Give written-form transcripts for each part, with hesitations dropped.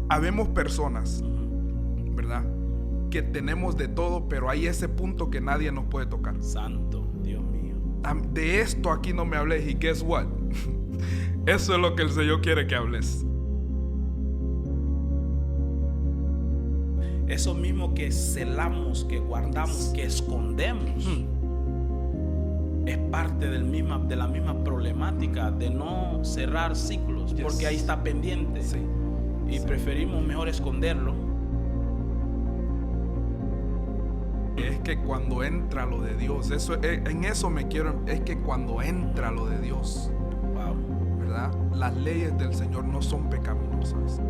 habemos personas, ¿verdad?, que tenemos de todo, pero hay ese punto que nadie nos puede tocar. Santo, Dios mío. De esto aquí no me hables, y guess what? Eso es lo que el Señor quiere que hables. Eso mismo que celamos, que guardamos, que escondemos, es parte de la misma problemática de no cerrar ciclos, porque ahí está pendiente. Sí. Y preferimos mejor esconderlo. Es que cuando entra lo de Dios, en eso me quiero, es que cuando entra lo de Dios, Wow. ¿verdad?, las leyes del Señor no son pecaminosas.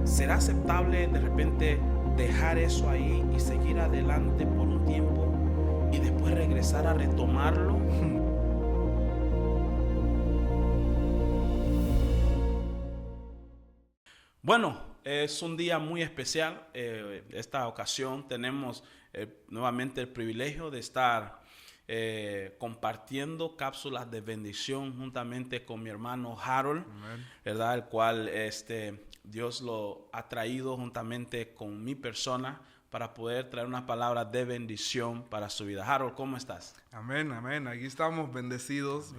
¿Será aceptable de repente dejar eso ahí y seguir adelante por un tiempo y después regresar a retomarlo? Bueno, es un día muy especial. Esta ocasión tenemos nuevamente el privilegio de estar compartiendo cápsulas de bendición juntamente con mi hermano Harold, ¿verdad? El cual Dios lo ha traído juntamente con mi persona para poder traer una palabra de bendición para su vida. Harold, ¿cómo estás? Amén, amén. Aquí estamos bendecidos,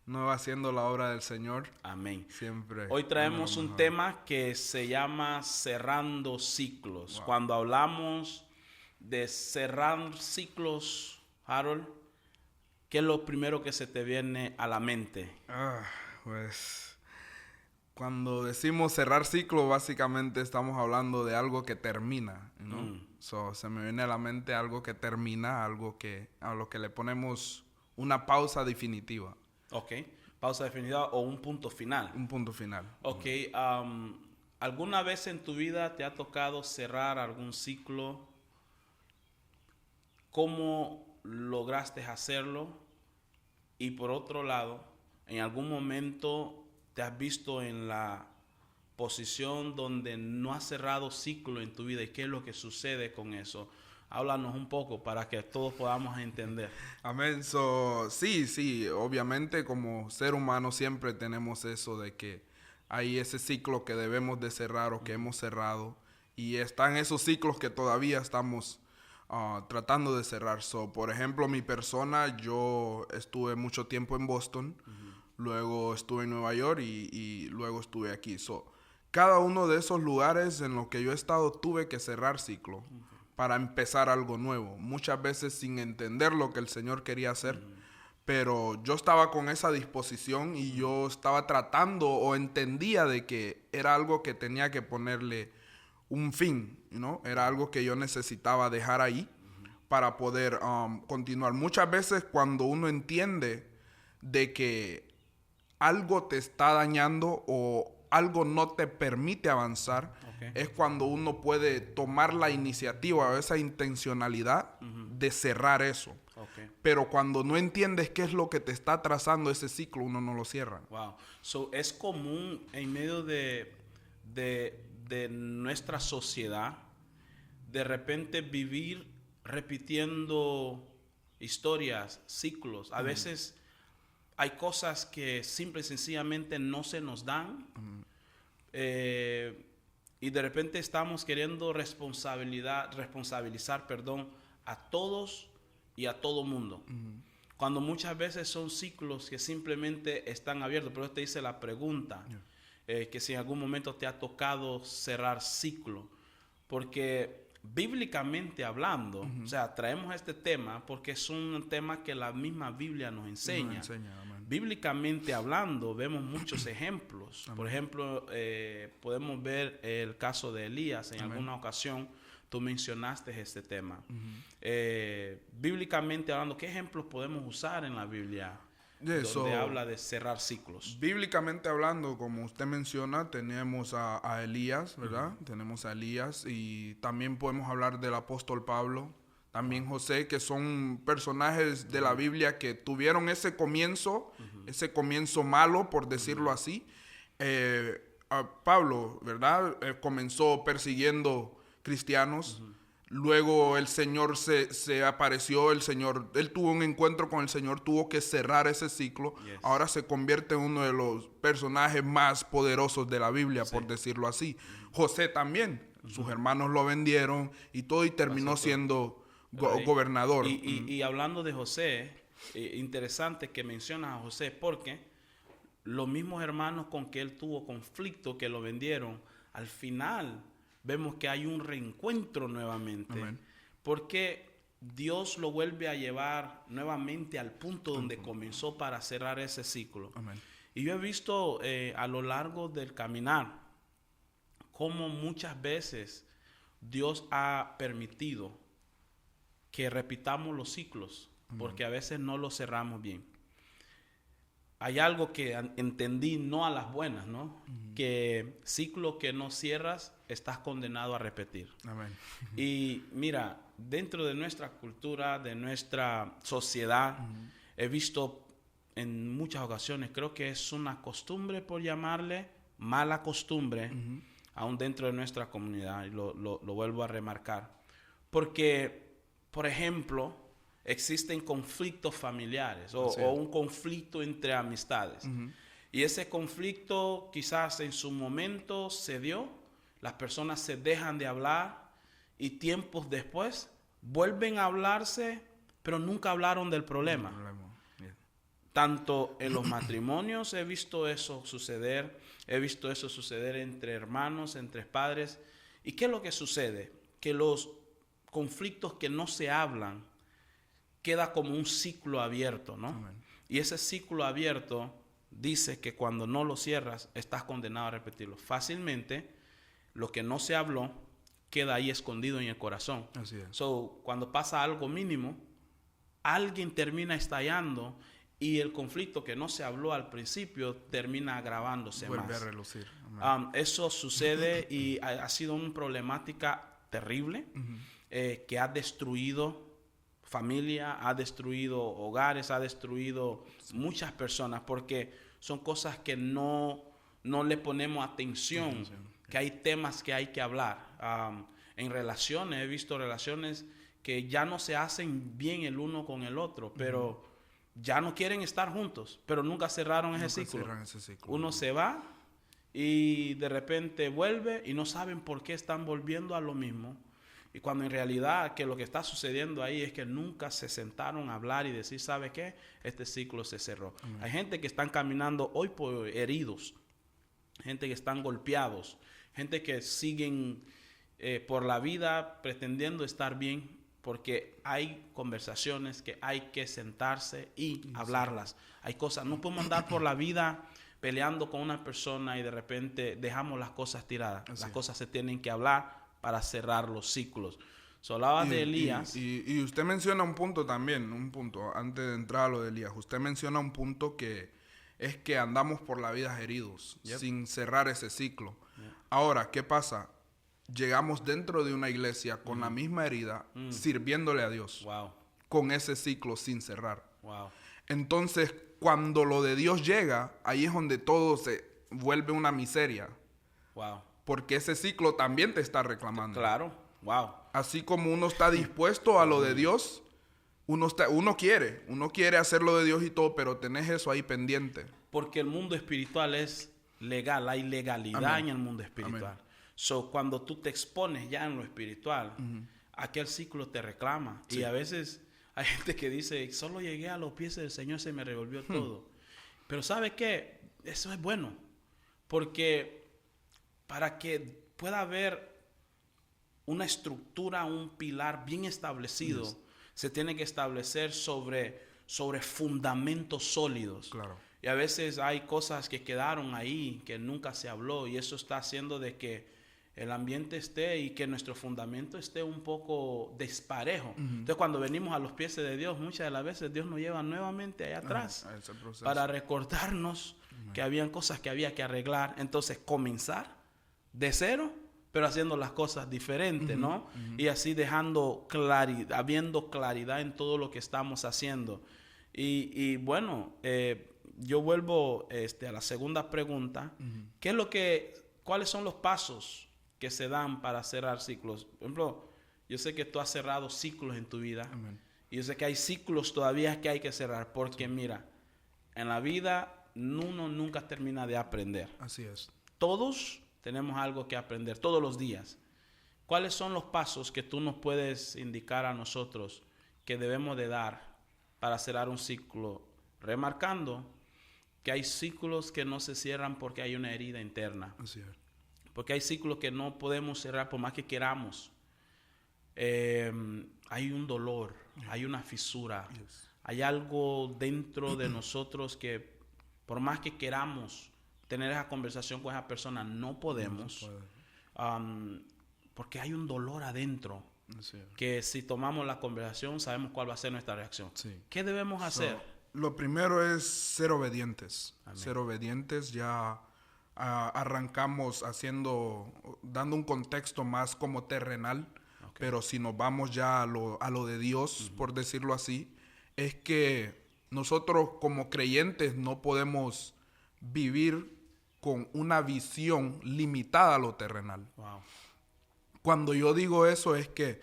no haciendo la obra del Señor. Amén. Siempre. Hoy traemos un tema que se llama cerrando ciclos. Wow. Cuando hablamos de cerrar ciclos, Harold, ¿qué es lo primero que se te viene a la mente? Pues cuando decimos cerrar ciclo, básicamente estamos hablando de algo que termina, ¿no? Se me viene a la mente algo que termina, a lo que le ponemos una pausa definitiva. Ok, pausa definitiva o un punto final. Un punto final. Ok, ¿alguna vez en tu vida te ha tocado cerrar algún ciclo? ¿Cómo lograste hacerlo? Y por otro lado, ¿en algún momento te has visto en la posición donde no has cerrado ciclo en tu vida? ¿Y qué es lo que sucede con eso? Háblanos un poco para que todos podamos entender. Amén. Sí, obviamente como ser humano siempre tenemos eso de que hay ese ciclo que debemos de cerrar o que hemos cerrado, y están esos ciclos que todavía estamos tratando de cerrar. Por ejemplo, mi persona, yo estuve mucho tiempo en Boston, luego estuve en Nueva York y luego estuve aquí. Cada uno de esos lugares en los que yo he estado tuve que cerrar ciclo para empezar algo nuevo. Muchas veces sin entender lo que el Señor quería hacer, pero yo estaba con esa disposición y yo estaba tratando o entendía de que era algo que tenía que ponerle un fin, ¿no? Era algo que yo necesitaba dejar ahí para poder continuar. Muchas veces cuando uno entiende de que algo te está dañando o algo no te permite avanzar, es cuando uno puede tomar la iniciativa o esa intencionalidad de cerrar eso. Pero cuando no entiendes qué es lo que te está trazando ese ciclo, uno no lo cierra. Wow. Es común en medio de nuestra sociedad de repente vivir repitiendo historias, ciclos. A veces hay cosas que simple y sencillamente no se nos dan, y de repente estamos queriendo responsabilizar, a todos y a todo mundo. Cuando muchas veces son ciclos que simplemente están abiertos. Pero te hice la pregunta, que si en algún momento te ha tocado cerrar ciclo. Porque bíblicamente hablando, o sea, traemos este tema porque es un tema que la misma Biblia nos enseña. Bíblicamente hablando, vemos muchos ejemplos. Por ejemplo, podemos ver el caso de Elías. En alguna ocasión tú mencionaste este tema. Bíblicamente hablando, ¿qué ejemplos podemos usar en la Biblia donde habla de cerrar ciclos? Bíblicamente hablando, como usted menciona, tenemos a Elías, ¿verdad? Tenemos a Elías, y también podemos hablar del apóstol Pablo, también José, que son personajes de la Biblia que tuvieron ese comienzo malo, por decirlo así. Pablo, ¿verdad? Comenzó persiguiendo cristianos. Luego el Señor se apareció, él tuvo un encuentro con el Señor, tuvo que cerrar ese ciclo. Yes. Ahora se convierte en uno de los personajes más poderosos de la Biblia, por decirlo así. José también, sus hermanos lo vendieron y todo, y terminó siendo gobernador. Y hablando de José, interesante que mencionas a José, porque los mismos hermanos con que él tuvo conflicto, que lo vendieron, al final vemos que hay un reencuentro nuevamente. Amén. Porque Dios lo vuelve a llevar nuevamente al punto donde comenzó para cerrar ese ciclo. Amén. Y yo he visto a lo largo del caminar cómo muchas veces Dios ha permitido que repitamos los ciclos, porque a veces no los cerramos bien. Hay algo que entendí no a las buenas, ¿no? Que ciclo que no cierras, estás condenado a repetir. Amén. Y mira, dentro de nuestra cultura, de nuestra sociedad, he visto en muchas ocasiones, creo que es una costumbre, por llamarle, mala costumbre, aún dentro de nuestra comunidad, y lo vuelvo a remarcar. Porque, por ejemplo, existen conflictos familiares o un conflicto entre amistades. Y ese conflicto quizás en su momento se dio, las personas se dejan de hablar y tiempos después vuelven a hablarse, pero nunca hablaron del problema. Tanto en los matrimonios he visto eso suceder, entre hermanos, entre padres. ¿Y qué es lo que sucede? Que los conflictos que no se hablan queda como un ciclo abierto, ¿no? Amén. Y ese ciclo abierto dice que cuando no lo cierras, estás condenado a repetirlo. Fácilmente, lo que no se habló queda ahí escondido en el corazón. Así es. So, cuando pasa algo mínimo, alguien termina estallando y el conflicto que no se habló al principio termina agravándose más. Vuelve a relucir. Eso sucede y ha sido una problemática terrible que ha destruido familia, ha destruido hogares, ha destruido muchas personas, porque son cosas que no le ponemos atención, que hay temas que hay que hablar. En relaciones, he visto relaciones que ya no se hacen bien el uno con el otro, pero ya no quieren estar juntos, pero nunca cerraron ese ciclo. Uno se va y de repente vuelve y no saben por qué están volviendo a lo mismo. Y cuando en realidad que lo que está sucediendo ahí es que nunca se sentaron a hablar y decir, ¿sabe qué? Este ciclo se cerró. Hay gente que están caminando hoy por heridos, gente que están golpeados, gente que siguen por la vida pretendiendo estar bien, porque hay conversaciones que hay que sentarse y hablarlas. Hay cosas, no podemos andar por la vida peleando con una persona y de repente dejamos las cosas tiradas. Las cosas se tienen que hablar para cerrar los ciclos. Hablaba de Elías. Y usted menciona un punto también, antes de entrar a lo de Elías. Usted menciona un punto que es que andamos por la vida heridos, sin cerrar ese ciclo. Ahora, ¿qué pasa? Llegamos dentro de una iglesia con la misma herida, sirviéndole a Dios, con ese ciclo sin cerrar. Entonces, cuando lo de Dios llega, ahí es donde todo se vuelve una miseria. Porque ese ciclo también te está reclamando. Claro, Así como uno está dispuesto a lo de Dios, uno quiere hacer lo de Dios y todo, pero tenés eso ahí pendiente. Porque el mundo espiritual es legal, hay legalidad en el mundo espiritual. Amén. So, cuando tú te expones ya en lo espiritual, aquel ciclo te reclama. Sí. Y a veces hay gente que dice, solo llegué a los pies del Señor, se me revolvió todo. Pero ¿sabe qué? Eso es bueno. Porque para que pueda haber una estructura, un pilar bien establecido, se tiene que establecer sobre fundamentos sólidos. Claro. Y a veces hay cosas que quedaron ahí, que nunca se habló, y eso está haciendo de que el ambiente esté y que nuestro fundamento esté un poco desparejo. Entonces, cuando venimos a los pies de Dios, muchas de las veces Dios nos lleva nuevamente allá atrás para recordarnos que habían cosas que había que arreglar. Entonces, comenzar de cero, pero haciendo las cosas diferentes, ¿no? Y así habiendo claridad en todo lo que estamos haciendo. Y bueno, yo vuelvo a la segunda pregunta. ¿Cuáles son los pasos que se dan para cerrar ciclos? Por ejemplo, yo sé que tú has cerrado ciclos en tu vida. Amén. Y yo sé que hay ciclos todavía que hay que cerrar. Porque mira, en la vida uno nunca termina de aprender. Así es. Todos tenemos algo que aprender todos los días. ¿Cuáles son los pasos que tú nos puedes indicar a nosotros que debemos de dar para cerrar un ciclo? Remarcando que hay ciclos que no se cierran porque hay una herida interna. Así es. Porque hay ciclos que no podemos cerrar por más que queramos. Hay un dolor, hay una fisura, Yes. hay algo dentro de nosotros que por más que queramos tener esa conversación con esa persona, no podemos. No se puede. Porque hay un dolor adentro Así es. que si tomamos la conversación sabemos cuál va a ser nuestra reacción. Sí. ¿Qué debemos hacer? Lo primero es ser obedientes. Amén. Ser obedientes. Ya arrancamos dando un contexto más como terrenal. Ok. Pero si nos vamos ya a lo de Dios, por decirlo así, es que nosotros como creyentes no podemos vivir con una visión limitada a lo terrenal. Wow. Cuando yo digo eso es que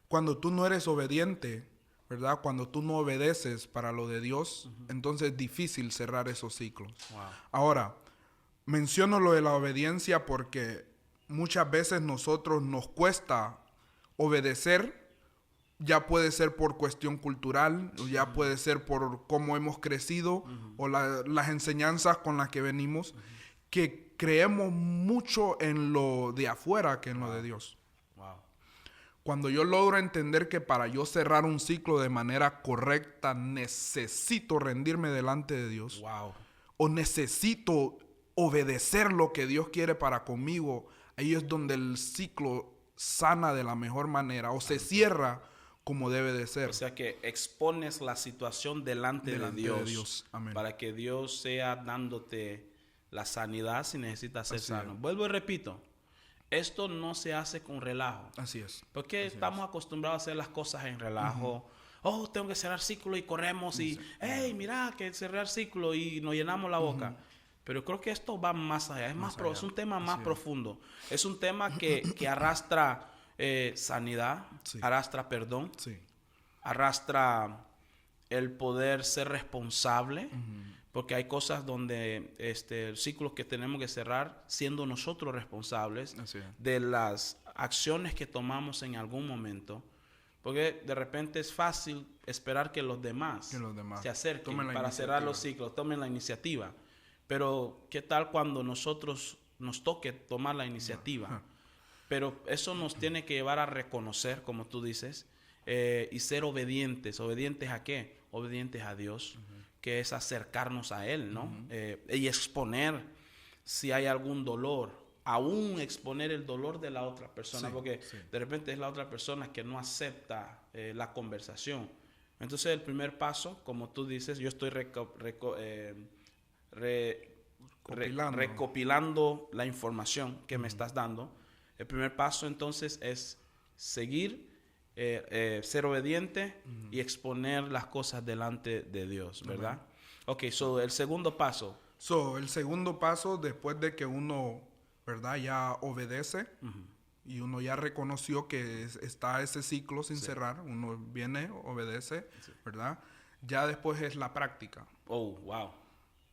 cuando tú no eres obediente, ¿verdad? Cuando tú no obedeces para lo de Dios, entonces es difícil cerrar esos ciclos. Wow. Ahora, menciono lo de la obediencia porque muchas veces nosotros nos cuesta obedecer, ya puede ser por cuestión cultural, o ya puede ser por cómo hemos crecido, o las enseñanzas con las que venimos, que creemos mucho en lo de afuera que en lo de Dios. Wow. Cuando yo logro entender que para yo cerrar un ciclo de manera correcta necesito rendirme delante de Dios, Wow. o necesito obedecer lo que Dios quiere para conmigo, ahí es donde el ciclo sana de la mejor manera o se cierra como debe de ser. O sea que expones la situación delante de Dios. Amén. Para que Dios sea dándote la sanidad si necesitas ser Así sano. es. Vuelvo y repito, esto no se hace con relajo. Así es. Porque estamos acostumbrados a hacer las cosas en relajo. Oh, tengo que cerrar ciclo y corremos y, hey, mira, que cerrar ciclo y nos llenamos la boca. Pero creo que esto va más allá. Es un tema más profundo. Es un tema que arrastra sanidad, Sí. arrastra perdón, Sí. arrastra el poder ser responsable. Porque hay cosas donde ciclos que tenemos que cerrar siendo nosotros responsables Así es. de las acciones que tomamos en algún momento. Porque de repente es fácil esperar que los demás se acerquen tomen la para cerrar los iniciativa. ciclos, tomen la iniciativa. Pero ¿qué tal cuando nosotros nos toque tomar la iniciativa? Ajá. Pero eso nos tiene que llevar a reconocer, como tú dices, y ser obedientes. ¿Obedientes a qué? Obedientes a Dios, que es acercarnos a Él, ¿no? Y exponer si hay algún dolor, aún exponer el dolor de la otra persona, Sí, porque sí. de repente es la otra persona que no acepta la conversación. Entonces el primer paso, como tú dices, yo estoy recopilando la información que me estás dando. El primer paso entonces es seguir, ser obediente y exponer las cosas delante de Dios, ¿verdad? Ok, so el segundo paso. El segundo paso, después de que uno, ¿verdad? Ya obedece y uno ya reconoció que está ese ciclo sin cerrar, uno viene, obedece, ¿verdad? Ya después es la práctica. Oh, wow.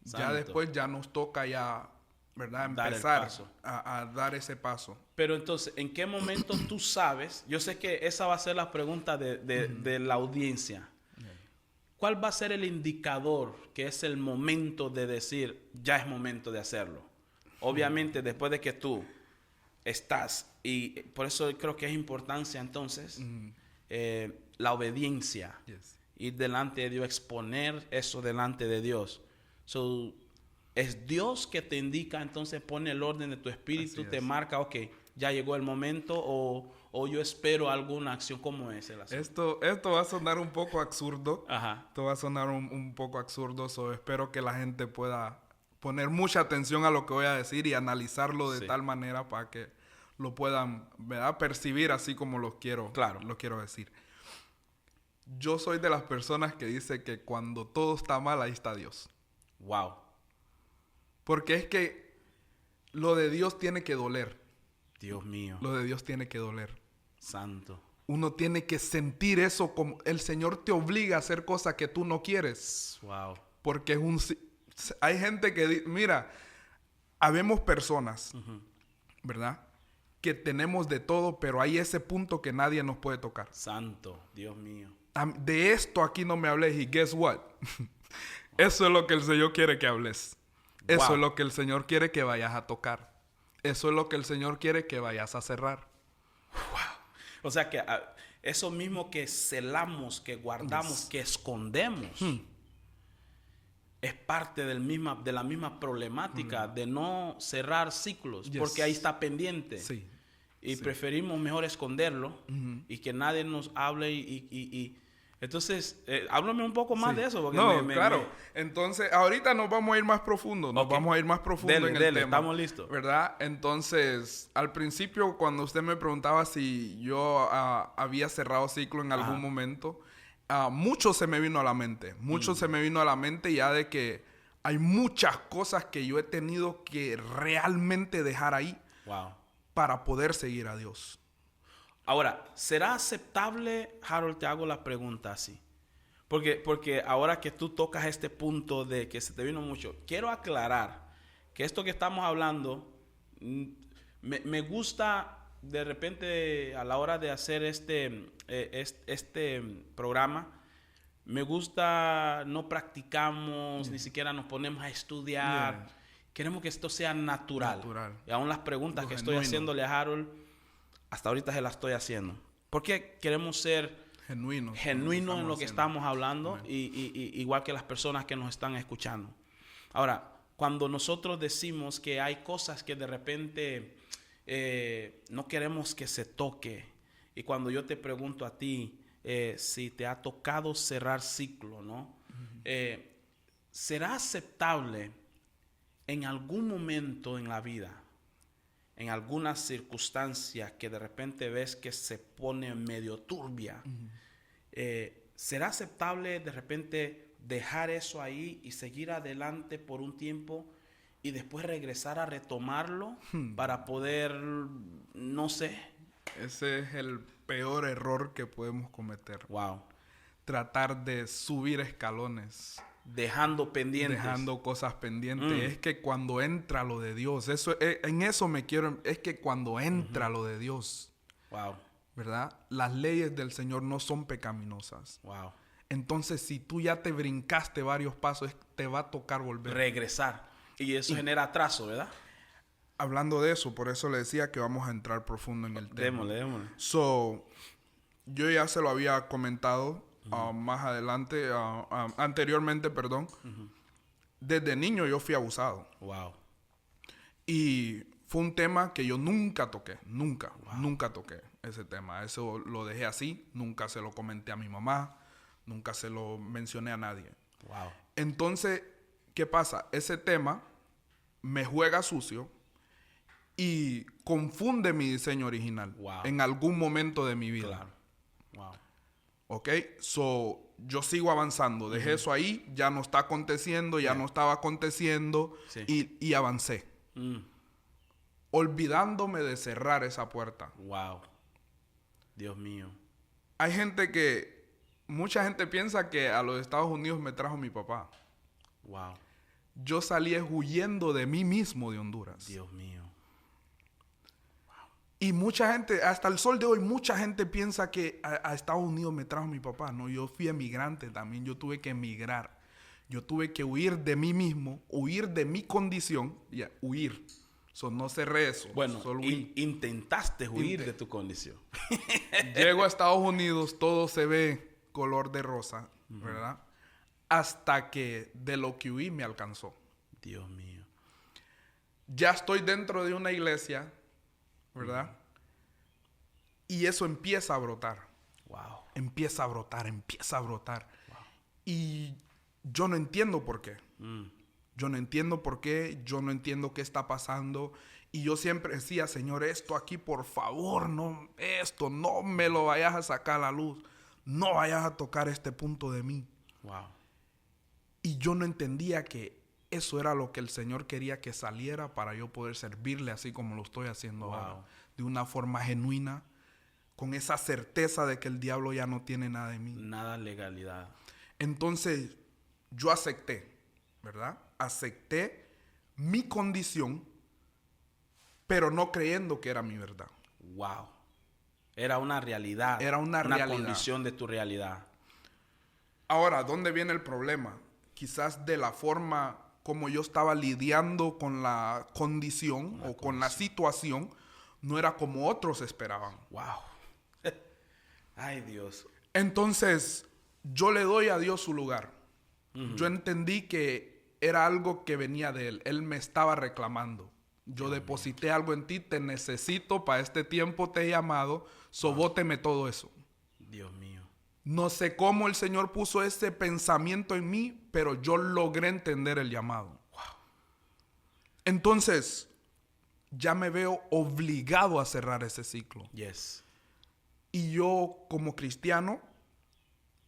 Ya Santo. después ya nos toca ya, ¿verdad? Dar el Empezar paso. a dar ese paso. Pero entonces, ¿en qué momento tú sabes? Yo sé que esa va a ser la pregunta de la audiencia. ¿Cuál va a ser el indicador que es el momento de decir, ya es momento de hacerlo? Obviamente, después de que tú estás, y por eso creo que es importancia entonces, la obediencia, Yes. ir delante de Dios, exponer eso delante de Dios. So, es Dios que te indica, entonces pone el orden de tu espíritu, Así te es. marca, ok, ya llegó el momento, o yo espero alguna acción. ¿Cómo es el asunto? Esto va a sonar un poco absurdo. Ajá. Esto va a sonar un poco absurdo. Espero que la gente pueda poner mucha atención a lo que voy a decir y analizarlo de Sí. tal manera para que lo puedan, ¿verdad? Percibir así como lo quiero decir. Yo soy de las personas que dice que cuando todo está mal, ahí está Dios. Wow. Porque es que lo de Dios tiene que doler. Dios mío. Lo de Dios tiene que doler. Santo. Uno tiene que sentir eso, como el Señor te obliga a hacer cosas que tú no quieres. Wow. Porque hay gente que, mira, habemos personas, ¿verdad? Que tenemos de todo, pero hay ese punto que nadie nos puede tocar. Santo, Dios mío. De esto aquí no me hables y guess what? Eso es lo que el Señor quiere que hables. Eso Wow. es lo que el Señor quiere que vayas a tocar. Eso es lo que el Señor quiere que vayas a cerrar. O sea que eso mismo que celamos, que guardamos, que escondemos, es parte de la misma problemática de no cerrar ciclos, porque ahí está pendiente. Sí. Y preferimos mejor esconderlo y que nadie nos hable entonces, háblame un poco más de eso. Porque claro. Entonces, ahorita nos vamos a ir más profundo. Vamos a ir más profundo en el tema. Estamos listos. ¿Verdad? Entonces, al principio, cuando usted me preguntaba si yo había cerrado ciclo en algún momento, mucho se me vino a la mente. Mucho se me vino a la mente ya de que hay muchas cosas que yo he tenido que realmente dejar ahí para poder seguir a Dios. Ahora, ¿será aceptable, Harold, te hago la pregunta así? Porque ahora que tú tocas este punto de que se te vino mucho, quiero aclarar que esto que estamos hablando, me gusta de repente a la hora de hacer este programa, me gusta, no practicamos, ni siquiera nos ponemos a estudiar. Queremos que esto sea natural. Y aún las preguntas que estoy haciéndole a Harold, hasta ahorita se las estoy haciendo. Porque queremos ser genuinos en lo que estamos hablando, igual que las personas que nos están escuchando. Ahora, cuando nosotros decimos que hay cosas que de repente no queremos que se toque, y cuando yo te pregunto a ti si te ha tocado cerrar ciclo, ¿no? ¿Será aceptable en algún momento en la vida, en algunas circunstancias que de repente ves que se pone medio turbia, ¿será aceptable de repente dejar eso ahí y seguir adelante por un tiempo y después regresar a retomarlo para poder, no sé? Ese es el peor error que podemos cometer. Wow. Tratar de subir escalones. Dejando pendientes. Dejando cosas pendientes. Es que cuando entra lo de Dios, es que cuando entra lo de Dios, ¿verdad? Las leyes del Señor no son pecaminosas. Entonces, si tú ya te brincaste varios pasos, te va a tocar volver. Regresar. Y eso genera atraso, ¿verdad? Hablando de eso, por eso le decía que vamos a entrar profundo en el tema. Démosle. Yo ya se lo había comentado más adelante, anteriormente, perdón. Desde niño yo fui abusado. Y fue un tema que yo nunca toqué, nunca toqué ese tema. Eso lo dejé así, nunca se lo comenté a mi mamá, nunca se lo mencioné a nadie. Entonces, ¿qué pasa? Ese tema me juega sucio y confunde mi diseño original en algún momento de mi vida. ¿Ok? Yo sigo avanzando. Dejé eso ahí, ya no está aconteciendo, ya no estaba aconteciendo y avancé. Olvidándome de cerrar esa puerta. Dios mío. Mucha gente piensa que a los Estados Unidos me trajo mi papá. Yo salí huyendo de mí mismo de Honduras. Dios mío. Y mucha gente, hasta el sol de hoy, mucha gente piensa que a Estados Unidos me trajo mi papá. No, yo fui emigrante también. Yo tuve que emigrar. Yo tuve que huir de mí mismo, huir de mi condición. Huir. No cerré eso. Bueno, solo intentaste huir de tu condición. Llego a Estados Unidos, todo se ve color de rosa, ¿verdad? Hasta que de lo que huí me alcanzó. Dios mío. Ya estoy dentro de una iglesia, ¿verdad? Y eso empieza a brotar. Empieza a brotar. Y yo no entiendo por qué. Yo no entiendo por qué, yo no entiendo qué está pasando. Y yo siempre decía, Señor, esto aquí, por favor, no me lo vayas a sacar a la luz. No vayas a tocar este punto de mí. Y yo no entendía que eso era lo que el Señor quería que saliera para yo poder servirle así como lo estoy haciendo ahora. De una forma genuina, con esa certeza de que el diablo ya no tiene nada de mí. Nada legalidad. Entonces yo acepté, ¿verdad? Acepté mi condición, pero no creyendo que era mi verdad. Wow. Era una realidad. Era una realidad. Condición de tu realidad. Ahora, ¿dónde viene el problema? Quizás de la forma como yo estaba lidiando con la condición o con la situación, no era como otros esperaban. Wow. Ay, Dios. Entonces, yo le doy a Dios su lugar. Yo entendí que era algo que venía de Él. Él me estaba reclamando. Yo deposité algo en ti, te necesito, para este tiempo te he llamado, sobóteme todo eso. Dios mío. No sé cómo el Señor puso ese pensamiento en mí, pero yo logré entender el llamado. Wow. Entonces, ya me veo obligado a cerrar ese ciclo. Yes. Y yo, como cristiano,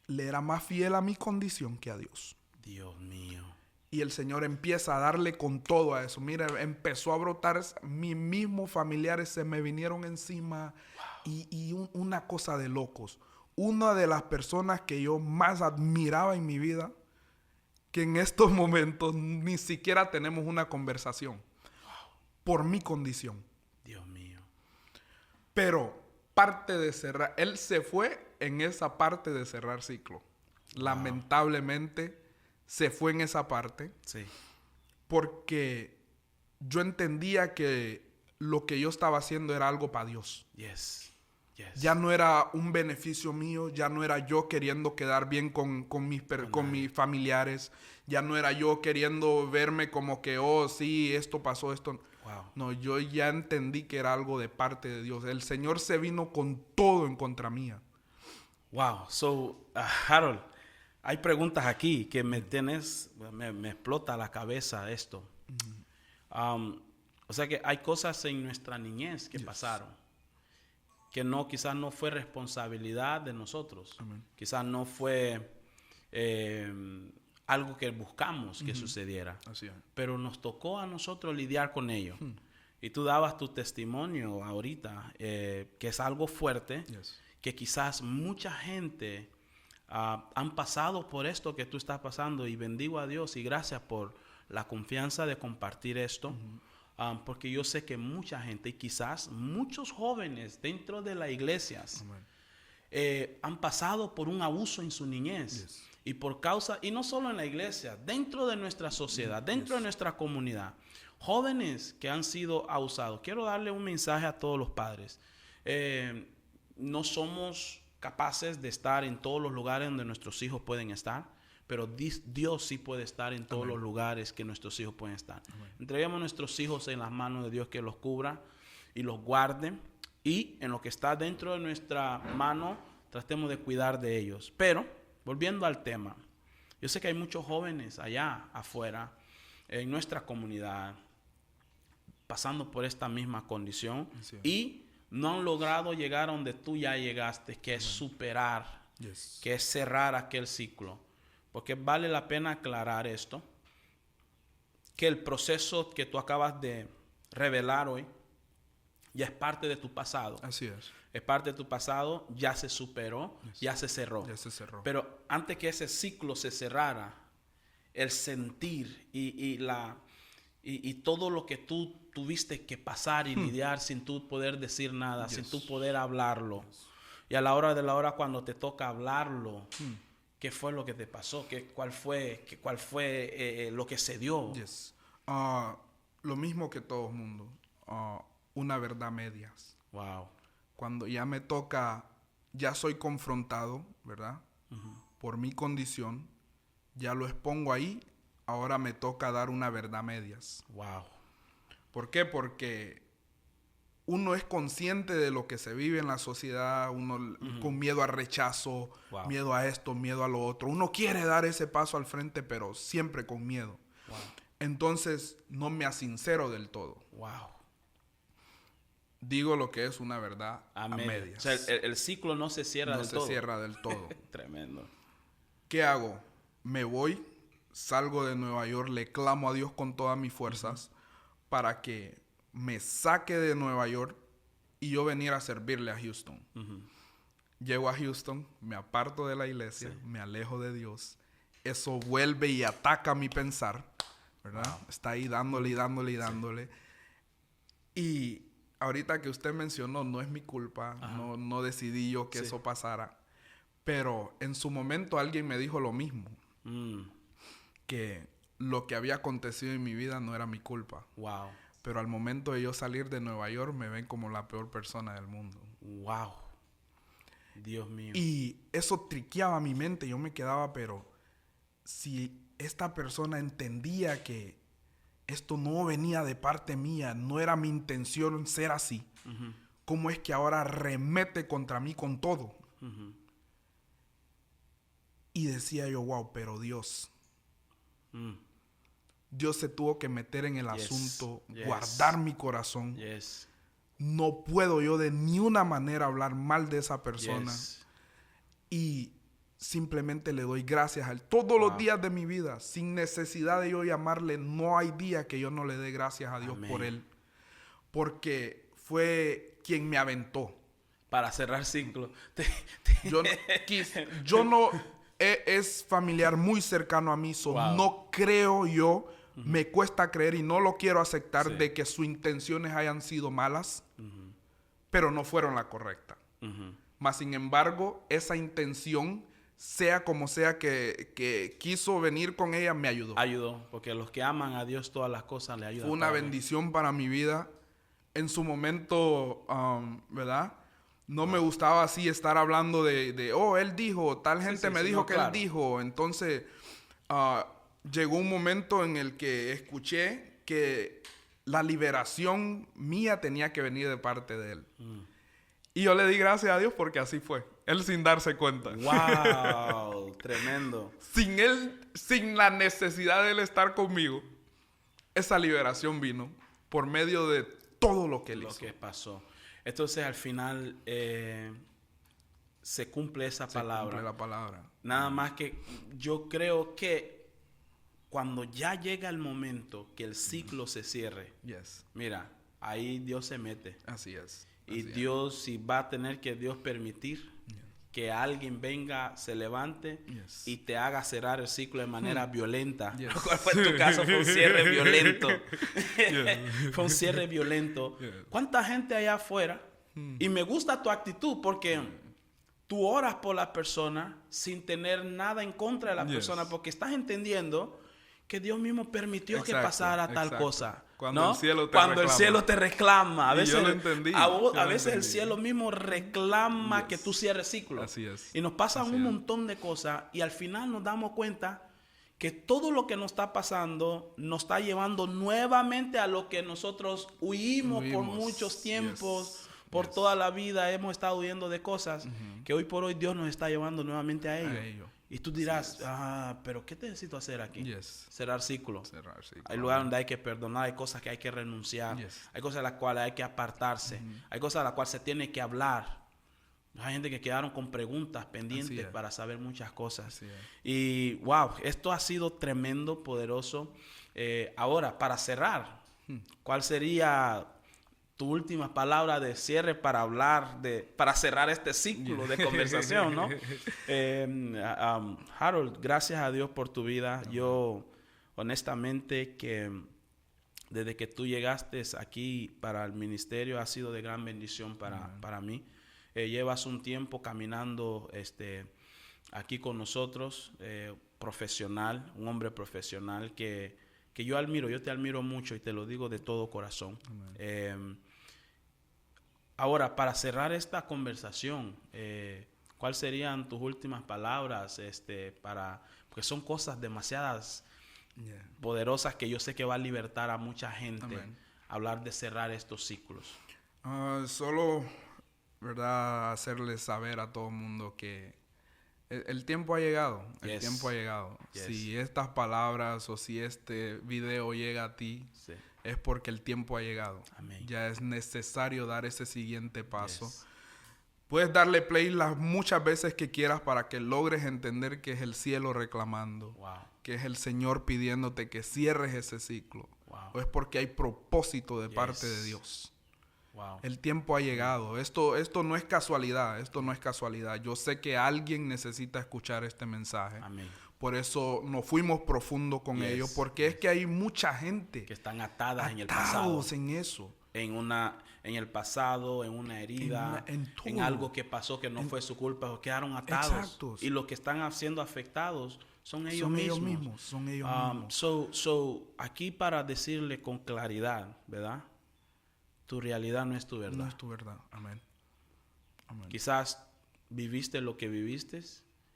le era más fiel a mi condición que a Dios. Dios mío. Y el Señor empieza a darle con todo a eso. Mira, empezó a brotar, mis mismos familiares se me vinieron encima. Wow. Y una cosa de locos. Una de las personas que yo más admiraba en mi vida, que en estos momentos ni siquiera tenemos una conversación. Wow. Por mi condición. Dios mío. Pero parte de cerrar, él se fue en esa parte de cerrar ciclo. Wow. Lamentablemente se fue en esa parte. Sí. Porque yo entendía que lo que yo estaba haciendo era algo para Dios. Yes. Yes. Ya no era un beneficio mío, ya no era yo queriendo quedar bien con mis familiares, ya no era yo queriendo verme como que, oh, sí, esto pasó, esto. Wow. No, yo ya entendí que era algo de parte de Dios. El Señor se vino con todo en contra mía. Wow. So, Harold, hay preguntas aquí que me explota la cabeza esto. O sea que hay cosas en nuestra niñez que pasaron. Que quizás no fue responsabilidad de nosotros. Amén. Quizás no fue algo que buscamos que sucediera. Así es. Pero nos tocó a nosotros lidiar con ello. Y tú dabas tu testimonio ahorita, que es algo fuerte, yes, que quizás mucha gente han pasado por esto que tú estás pasando, y bendigo a Dios y gracias por la confianza de compartir esto. Porque yo sé que mucha gente y quizás muchos jóvenes dentro de las iglesias han pasado por un abuso en su niñez. Yes. Y por causa, y no solo en la iglesia, dentro de nuestra sociedad, dentro de nuestra comunidad, jóvenes que han sido abusados. Quiero darle un mensaje a todos los padres. No somos capaces de estar en todos los lugares donde nuestros hijos pueden estar. Pero Dios sí puede estar en todos los lugares que nuestros hijos pueden estar. Entreguemos a nuestros hijos en las manos de Dios, que los cubra y los guarde. Y en lo que está dentro de nuestra mano, tratemos de cuidar de ellos. Pero, volviendo al tema, yo sé que hay muchos jóvenes allá afuera, en nuestra comunidad, pasando por esta misma condición. Sí. Y no han logrado llegar a donde tú ya llegaste, que es superar, yes, que es cerrar aquel ciclo. Porque vale la pena aclarar esto, que el proceso que tú acabas de revelar hoy ya es parte de tu pasado. Así es. Es parte de tu pasado, ya se superó, yes, ya se cerró. Ya se cerró. Pero antes que ese ciclo se cerrara, el sentir y todo lo que tú tuviste que pasar y lidiar sin tú poder decir nada, yes, sin tú poder hablarlo. Yes. Y a la hora de la hora cuando te toca hablarlo, ¿qué fue lo que te pasó? ¿Cuál fue lo que se dio? Yes. Lo mismo que todo el mundo. Una verdad medias. Wow. Cuando ya me toca, ya soy confrontado, ¿verdad? Por mi condición, ya lo expongo ahí, ahora me toca dar una verdad medias. Wow. ¿Por qué? Porque uno es consciente de lo que se vive en la sociedad, uno con miedo al rechazo, wow, miedo a esto, miedo a lo otro. Uno quiere dar ese paso al frente, pero siempre con miedo. Wow. Entonces, no me asincero del todo. Wow. Digo lo que es una verdad a medias. O sea, el ciclo no se cierra del todo. No se cierra del todo. Tremendo. ¿Qué hago? Me voy, salgo de Nueva York, le clamo a Dios con todas mis fuerzas para que me saque de Nueva York y yo venir a servirle a Houston. Llego a Houston, me aparto de la iglesia, me alejo de Dios. Eso vuelve y ataca mi pensar, ¿verdad? Wow. Está ahí dándole y dándole y dándole. Y ahorita que usted mencionó, no es mi culpa, no decidí yo que eso pasara. Pero en su momento alguien me dijo lo mismo. Que lo que había acontecido en mi vida no era mi culpa. Wow. Pero al momento de yo salir de Nueva York, me ven como la peor persona del mundo. Wow. Dios mío. Y eso triqueaba mi mente. Yo me quedaba, pero si esta persona entendía que esto no venía de parte mía, no era mi intención ser así, ¿cómo es que ahora remete contra mí con todo? Y decía yo, wow, pero Dios... Dios se tuvo que meter en el asunto, guardar mi corazón. No puedo yo de ni una manera hablar mal de esa persona. Y simplemente le doy gracias a Él. Todos los días de mi vida, sin necesidad de yo llamarle, no hay día que yo no le dé gracias a Dios por Él. Porque fue quien me aventó. Para cerrar ciclo. Yo no... Es familiar muy cercano a mí, no creo yo, me cuesta creer y no lo quiero aceptar de que sus intenciones hayan sido malas, pero no fueron la correcta. Mas sin embargo, esa intención, sea como sea que quiso venir con ella, me ayudó. Ayudó, porque los que aman a Dios todas las cosas le ayudan. Fue una bendición para mi vida. En su momento, ¿verdad? No me gustaba así estar hablando de él dijo, tal gente me dijo que él dijo. Entonces, llegó un momento en el que escuché que la liberación mía tenía que venir de parte de él. Y yo le di gracias a Dios porque así fue. Él sin darse cuenta. ¡Wow! Tremendo. Sin la necesidad de él estar conmigo, esa liberación vino por medio de todo lo que él hizo. Lo que pasó. Entonces, al final, se cumple esa palabra. Se cumple la palabra. Nada más que yo creo que cuando ya llega el momento que el ciclo se cierre, mira, ahí Dios se mete. Así es. Y Dios, si va a tener que Dios permitir que alguien venga, se levante y te haga cerrar el ciclo de manera violenta. ¿Cuál fue tu caso? Fue un cierre violento. Fue un cierre violento. ¿Cuánta gente allá afuera? Y me gusta tu actitud porque tú oras por la persona sin tener nada en contra de la persona porque estás entendiendo que Dios mismo permitió que pasara tal cosa. Cuando el cielo te reclama. A veces, yo lo entendí. A veces el cielo mismo reclama que tú cierres ciclo. Así es. Y nos pasan un montón de cosas y al final nos damos cuenta que todo lo que nos está pasando nos está llevando nuevamente a lo que nosotros huimos por muchos tiempos. Por toda la vida hemos estado huyendo de cosas que hoy por hoy Dios nos está llevando nuevamente a ello. Y tú dirás, pero ¿qué necesito hacer aquí? Cerrar ciclo. Hay lugares donde hay que perdonar, hay cosas que hay que renunciar, hay cosas de las cuales hay que apartarse, hay cosas de las cuales se tiene que hablar. Hay gente que quedaron con preguntas pendientes para saber muchas cosas. Y wow, esto ha sido tremendo, poderoso. Ahora, para cerrar, ¿cuál sería tu última palabra de cierre para para cerrar este ciclo de conversación, ¿no? Harold, gracias a Dios por tu vida. Yo, honestamente, que desde que tú llegaste aquí para el ministerio ha sido de gran bendición para mí. Llevas un tiempo caminando aquí con nosotros, profesional, un hombre profesional que yo admiro. Yo te admiro mucho y te lo digo de todo corazón. Ahora, para cerrar esta conversación, ¿cuáles serían tus últimas palabras? Porque son cosas demasiadas poderosas que yo sé que va a libertar a mucha gente. Hablar de cerrar estos ciclos. Solo, ¿verdad? Hacerles saber a todo el mundo que el tiempo ha llegado. El tiempo ha llegado. Si estas palabras o si este video llega a ti, es porque el tiempo ha llegado. Amén. Ya es necesario dar ese siguiente paso. Puedes darle play las muchas veces que quieras para que logres entender que es el cielo reclamando. Que es el Señor pidiéndote que cierres ese ciclo. O es porque hay propósito de parte de Dios. Wow. El tiempo ha llegado. Esto no es casualidad. Esto no es casualidad. Yo sé que alguien necesita escuchar este mensaje. Amén. Por eso nos fuimos profundo con Yes, ello. Porque es que hay mucha gente Que están atadas en el pasado. atados en eso. En el pasado, en una herida, en todo. en algo que pasó que no fue su culpa, quedaron atados. Exactos. Y los que están siendo afectados son ellos Son mismos. ellos mismos. Son ellos mismos. So, aquí para decirle con claridad, ¿verdad? Tu realidad no es tu verdad. No es tu verdad. Amén. Amén. Quizás viviste lo que viviste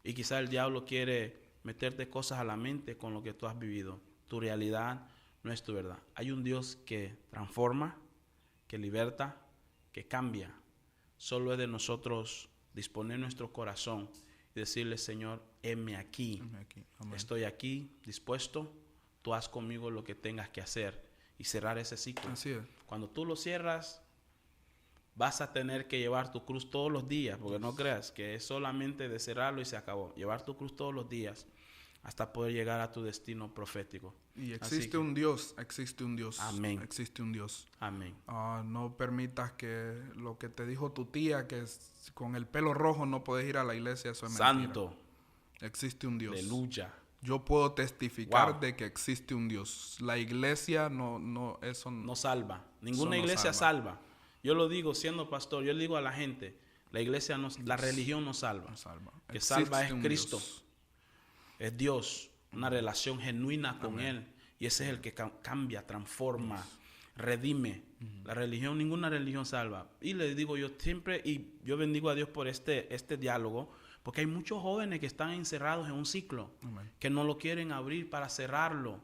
y quizás el diablo quiere meterte cosas a la mente con lo que tú has vivido. Tu realidad no es tu verdad. Hay un Dios que transforma, que liberta, que cambia. Solo es de nosotros disponer nuestro corazón y decirle, Señor, heme aquí. Heme aquí. Amén. Estoy aquí dispuesto. Tú haz conmigo lo que tengas que hacer y cerrar ese ciclo. Así es. Cuando tú lo cierras, vas a tener que llevar tu cruz todos los días, porque no creas que es solamente de cerrarlo y se acabó. Llevar tu cruz todos los días hasta poder llegar a tu destino profético. Y existe un Dios, existe un Dios. Amén. Existe un Dios. Amén. No permitas que lo que te dijo tu tía, que con el pelo rojo no puedes ir a la iglesia, eso es mentira. Santo. Existe un Dios. Aleluya. Yo puedo testificar Wow. de que existe un Dios. La iglesia eso No salva. Ninguna no iglesia salva. Yo lo digo siendo pastor, yo le digo a la gente, la iglesia la religión no salva. no salva. Que Existe salva es un Cristo. Dios. Es Dios, una relación genuina con Él. Y ese es el que cambia, transforma, redime. La religión, ninguna religión salva. Y le digo yo siempre, y yo bendigo a Dios por este diálogo, porque hay muchos jóvenes que están encerrados en un ciclo, Amén. que no lo quieren abrir para cerrarlo.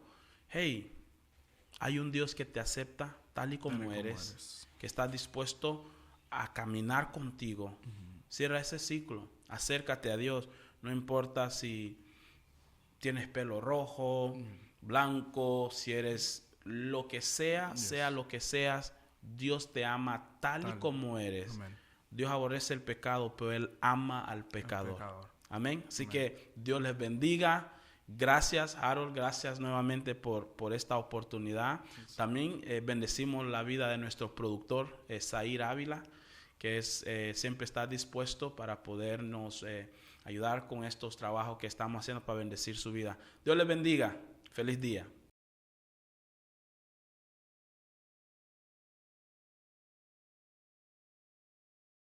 Hey, hay un Dios que te acepta tal y como eres, que está dispuesto a caminar contigo. Cierra ese ciclo, acércate a Dios. No importa si tienes pelo rojo, blanco, si eres lo que sea, sea lo que seas, Dios te ama tal y como eres. Amén. Dios aborrece el pecado, pero Él ama al pecador. Amén. Así que Dios les bendiga. Gracias, Harold. Gracias nuevamente por esta oportunidad. También bendecimos la vida de nuestro productor, Zair Ávila, que siempre está dispuesto para podernos ayudar con estos trabajos que estamos haciendo para bendecir su vida. Dios les bendiga. Feliz día.